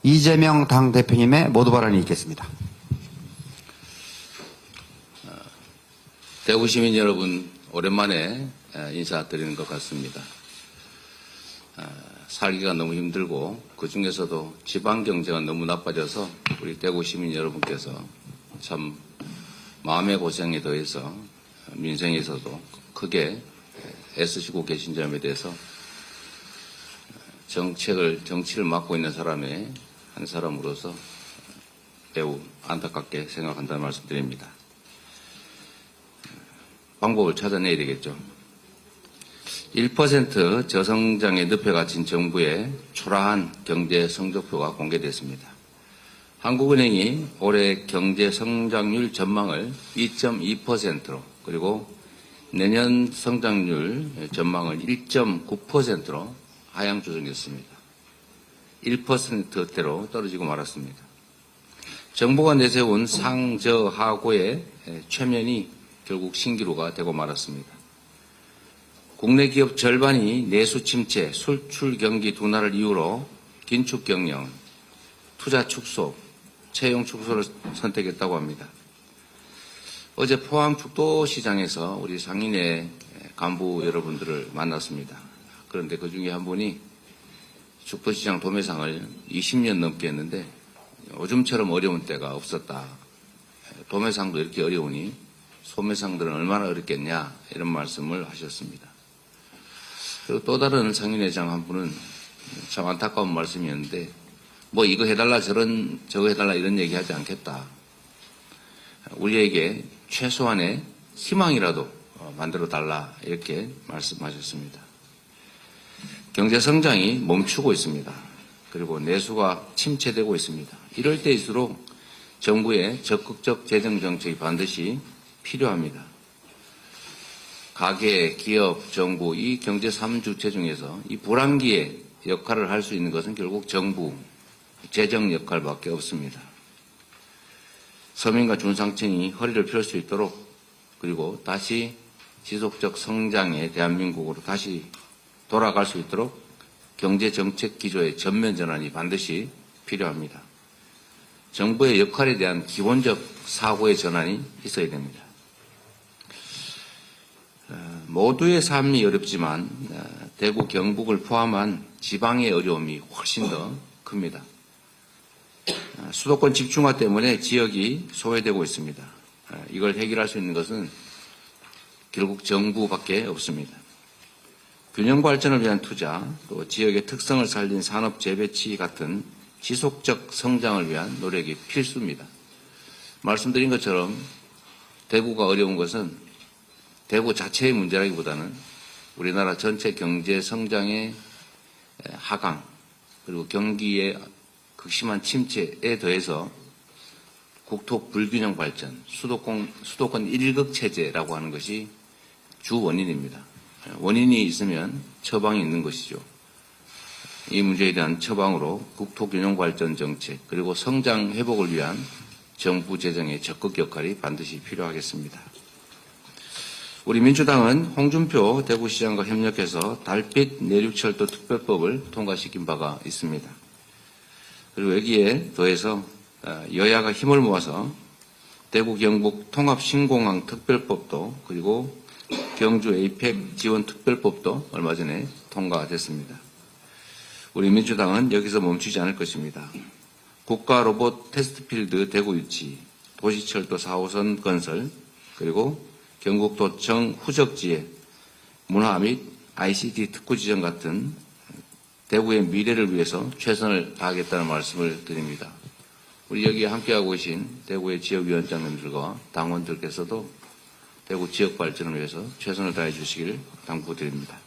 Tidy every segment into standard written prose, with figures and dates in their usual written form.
이재명 당대표님의 모두 발언이 있겠습니다. 대구 시민 여러분, 오랜만에 인사드리는 것 같습니다. 살기가 너무 힘들고 그중에서도 지방 경제가 너무 나빠져서 우리 대구 시민 여러분께서 참 마음의 고생에 더해서 민생에서도 크게 애쓰시고 계신 점에 대해서 정치를 맡고 있는 사람의 한 사람으로서 매우 안타깝게 생각한다는 말씀드립니다. 방법을 찾아내야 되겠죠. 1% 저성장의 늪에 갇힌 정부의 초라한 경제 성적표가 공개됐습니다. 한국은행이 올해 경제 성장률 전망을 2.2%로 그리고 내년 성장률 전망을 1.9%로 하향 조정했습니다. 1%대로 떨어지고 말았습니다. 정부가 내세운 상저하고의 최면이 결국 신기루가 되고 말았습니다. 국내 기업 절반이 내수 침체, 수출 경기 둔화를 이유로 긴축 경영, 투자 축소, 채용 축소를 선택했다고 합니다. 어제 포항 축도시장에서 우리 상인의 간부 여러분들을 만났습니다. 그런데 그 중에 한 분이 축도시장 도매상을 20년 넘게 했는데 요즘처럼 어려운 때가 없었다. 도매상도 이렇게 어려우니 소매상들은 얼마나 어렵겠냐 이런 말씀을 하셨습니다. 그리고 또 다른 상인회장 한 분은 참 안타까운 말씀이었는데 뭐 이거 해달라 저거 해달라 이런 얘기하지 않겠다. 우리에게 최소한의 희망이라도 만들어달라 이렇게 말씀하셨습니다. 경제 성장이 멈추고 있습니다. 그리고 내수가 침체되고 있습니다. 이럴 때일수록 정부의 적극적 재정 정책이 반드시 필요합니다. 가계, 기업, 정부 이 경제 3주체 중에서 이 불황기에 역할을 할 수 있는 것은 결국 정부, 재정 역할밖에 없습니다. 서민과 중상층이 허리를 펼 수 있도록 그리고 다시 지속적 성장의 대한민국으로 다시 돌아갈 수 있도록 경제정책 기조의 전면 전환이 반드시 필요합니다. 정부의 역할에 대한 기본적 사고의 전환이 있어야 됩니다. 모두의 삶이 어렵지만 대구, 경북을 포함한 지방의 어려움이 훨씬 더 큽니다. 수도권 집중화 때문에 지역이 소외되고 있습니다. 이걸 해결할 수 있는 것은 결국 정부밖에 없습니다. 균형 발전을 위한 투자, 또 지역의 특성을 살린 산업 재배치 같은 지속적 성장을 위한 노력이 필수입니다. 말씀드린 것처럼 대구가 어려운 것은 대구 자체의 문제라기보다는 우리나라 전체 경제 성장의 하강 그리고 경기의 극심한 침체에 더해서 국토 불균형 발전, 수도권 1급 체제라고 하는 것이 주 원인입니다. 원인이 있으면 처방이 있는 것이죠. 이 문제에 대한 처방으로 국토 균형 발전 정책 그리고 성장 회복을 위한 정부 재정의 적극 역할이 반드시 필요하겠습니다. 우리 민주당은 홍준표 대구시장과 협력해서 달빛 내륙철도 특별법을 통과시킨 바가 있습니다. 그리고 여기에 더해서 여야가 힘을 모아서 대구 경북 통합신공항 특별법도 그리고 경주 에이펙 지원 특별법도 얼마 전에 통과됐습니다. 우리 민주당은 여기서 멈추지 않을 것입니다. 국가 로봇 테스트필드 대구 유치, 도시철도 4호선 건설, 그리고 경북도청 후적지에 문화 및 ICT 특구 지정 같은 대구의 미래를 위해서 최선을 다하겠다는 말씀을 드립니다. 우리 여기에 함께하고 계신 대구의 지역위원장님들과 당원들께서도 대구 지역 발전을 위해서 최선을 다해 주시길 당부드립니다.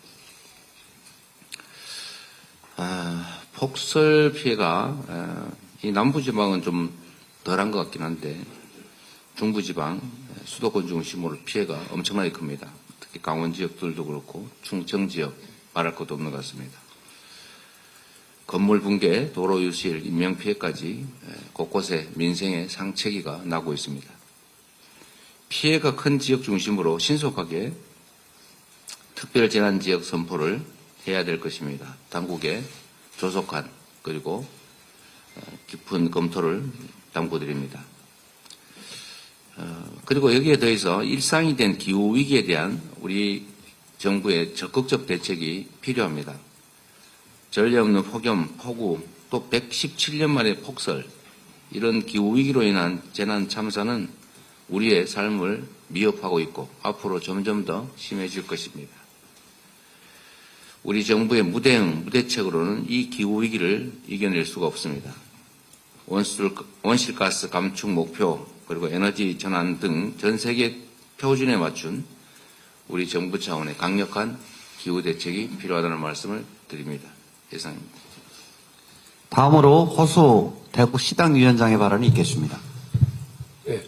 폭설 피해가 이 남부지방은 좀 덜한 것 같긴 한데 중부지방, 수도권 중심으로 피해가 엄청나게 큽니다. 특히 강원 지역들도 그렇고 충청 지역 말할 것도 없는 것 같습니다. 건물 붕괴, 도로 유실, 인명피해까지 곳곳에 민생의 상체기가 나고 있습니다. 피해가 큰 지역 중심으로 신속하게 특별재난지역 선포를 해야 될 것입니다. 당국의 조속한 그리고 깊은 검토를 당부드립니다. 그리고 여기에 더해서 일상이 된 기후위기에 대한 우리 정부의 적극적 대책이 필요합니다. 전례 없는 폭염, 폭우, 또 117년 만의 폭설, 이런 기후위기로 인한 재난 참사는 우리의 삶을 미흡하고 있고 앞으로 점점 더 심해질 것입니다. 우리 정부의 무대응, 무대책으로는 이 기후위기를 이겨낼 수가 없습니다. 온실가스 감축 목표, 그리고 에너지 전환 등 전 세계 표준에 맞춘 우리 정부 차원의 강력한 기후대책이 필요하다는 말씀을 드립니다. 이상입니다. 다음으로 호수 대구시당위원장의 발언이 있겠습니다. 네.